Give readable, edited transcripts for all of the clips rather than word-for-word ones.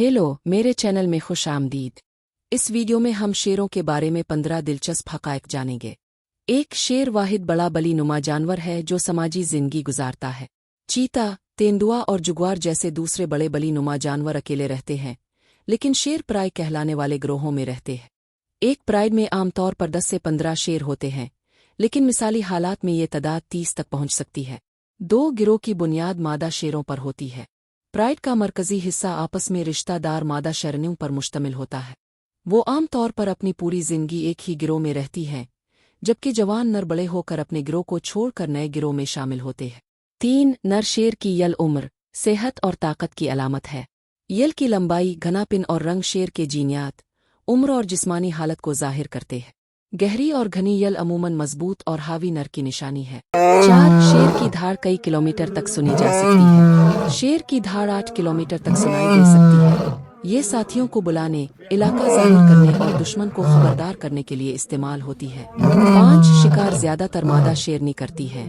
Hello मेरे channel में खुश आमदीद। इस वीडियो में हम शेरों के बारे में 15 दिलचस्प हक़ाइक़ जानेंगे। एक शेर वाहिद बड़ा बली नुमा जानवर है जो समाजी जिंदगी गुजारता है। चीता, तेंदुआ और जुगवार जैसे दूसरे बड़े बली नुमा जानवर अकेले रहते हैं, लेकिन शेर प्राइड कहलाने वाले ग्रोहों में रहते हैं। एक प्राइड में आमतौर पर 10 से 15 शेर होते हैं, लेकिन मिसाली हालात में ये तादाद 30 तक पहुंच सकती है। दो गिरोह की बुनियाद मादा शेरों पर होती है। प्राइड का मरकजी हिस्सा आपस में रिश्तेदार मादा शेरनियों पर मुश्तमिल होता है। वो आम तौर पर अपनी पूरी जिंदगी एक ही गिरोह में रहती हैं, जबकि जवान नर बड़े होकर अपने गिरोह को छोड़कर नए गिरोह में शामिल होते हैं। 3 नर शेर की यल उम्र, सेहत और ताकत की अलामत है। यल की लंबाई, घनापिन और रंग शेर के जीनियात, उम्र और जिस्मानी हालत को जाहिर करते हैं। गहरी और घनी यल अमूमन मजबूत और हावी नर की निशानी है। 4 शेर की धाड़ कई किलोमीटर तक सुनी जा सकती है। शेर की धाड़ 8 किलोमीटर तक सुनाई दे सकती है। ये साथियों को बुलाने, इलाका जाहिर करने और दुश्मन को खबरदार करने के लिए इस्तेमाल होती है। 5 शिकार ज्यादातर मादा शेरनी करती है।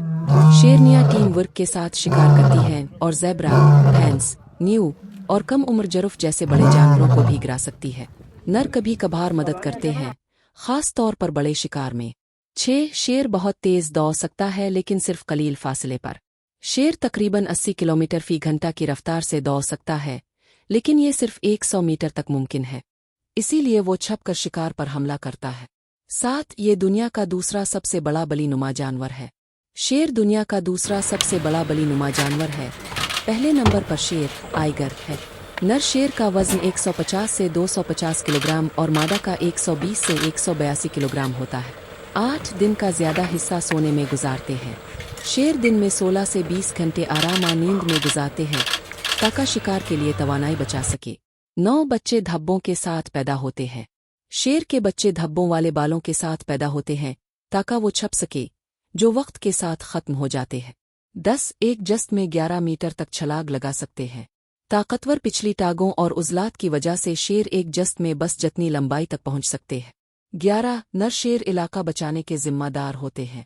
शेरनियां टीम वर्क के साथ शिकार करती हैं और ज़ेब्रा, भैंस, न्यू और कम उम्र जरुफ जैसे बड़े जानवरों को भी गिरा सकती है। नर कभी कभार मदद करते हैं, खास तौर पर बड़े शिकार में। 6 शेर बहुत तेज दौड़ सकता है, लेकिन सिर्फ कलील फासले पर। शेर तकरीबन 80 किलोमीटर फी घंटा की रफ्तार से दौड़ सकता है, लेकिन ये सिर्फ 100 मीटर तक मुमकिन है, इसीलिए वो छपकर शिकार पर हमला करता है। 7 ये दुनिया का दूसरा सबसे बड़ा बली नुमा जानवर है। शेर दुनिया का दूसरा सबसे बड़ा बली नुमा जानवर है। पहले नंबर पर शेर टाइगर है। नर शेर का वजन 150 से 250 किलोग्राम और मादा का 120 से 182 किलोग्राम होता है। 8 दिन का ज्यादा हिस्सा सोने में गुजारते हैं। शेर दिन में 16 से 20 घंटे आराम और नींद में गुजारते हैं ताकि शिकार के लिए तवानाई बचा सके। 9 बच्चे धब्बों के साथ पैदा होते हैं। शेर के बच्चे धब्बों वाले बालों के साथ पैदा होते हैं ताकि वो छप सके, जो वक्त के साथ खत्म हो जाते हैं। 10 एक जस्त में 11 मीटर तक छलांग लगा सकते हैं। ताकतवर पिछली टांगों और उजलात की वजह से शेर एक जस्त में बस जितनी लंबाई तक पहुंच सकते हैं। 11 नर शेर इलाका बचाने के जिम्मेदार होते हैं।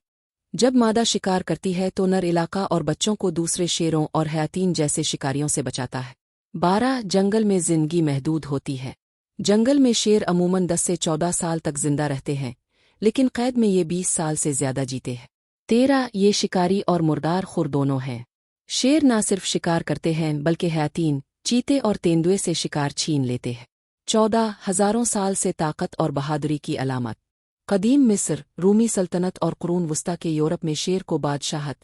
जब मादा शिकार करती है तो नर इलाका और बच्चों को दूसरे शेरों और हयातीन जैसे शिकारियों से बचाता है। 12 जंगल में जिंदगी महदूद होती है। जंगल में शेर अमूमन 10 से 14 साल तक जिंदा रहते हैं, लेकिन कैद में ये 20 साल से ज्यादा जीते हैं। 13 ये शिकारी और मुर्दार खुर दोनों हैं। शेर न सिर्फ शिकार करते हैं बल्कि हयातीन, चीते और तेंदुए से शिकार छीन लेते हैं। 14 हजारों साल से ताकत और बहादुरी की अलामत। कदीम मिस्र, रूमी सल्तनत और कुरून वस्ता के यूरोप में शेर को बादशाहत,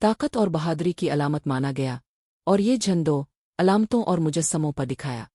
ताकत और बहादुरी की अलामत माना गया और ये झंडों, अलामतों और मुजस्समों पर दिखाया।